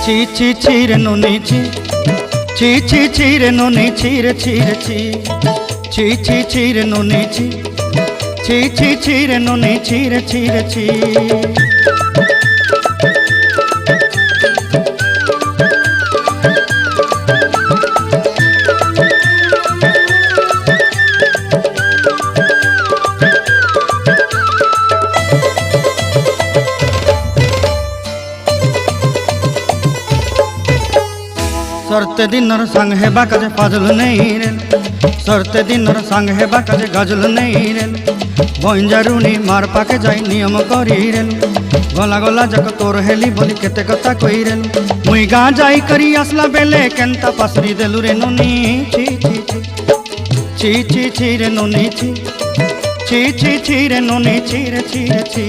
ছি ছি ছি রে নুনি ছি, ছি ছি ছি রে নুনি ছি রে ছি রে ছি, ছি ছি ছি রে নুনি ছি, ছি ছি ছি রে নুনি ছি রে ছি রে ছি। सरते दिनर संग हेबा काजे फाजल नहीं रेल, सरते दिनर संग हेबा काजे गजल नहीं रेल, बंजारुनी मार पाके जाई नियम करी रेल, गला गला जक तोर हेली बोली केते कथा कई रेल, मुई गा जाई करी आसला बेले केंता पासरी देलु रे नुनी ची ची ची, ची ची ची रे नुनी ची, ची ची ची रे नुनी ची रे ची रे ची।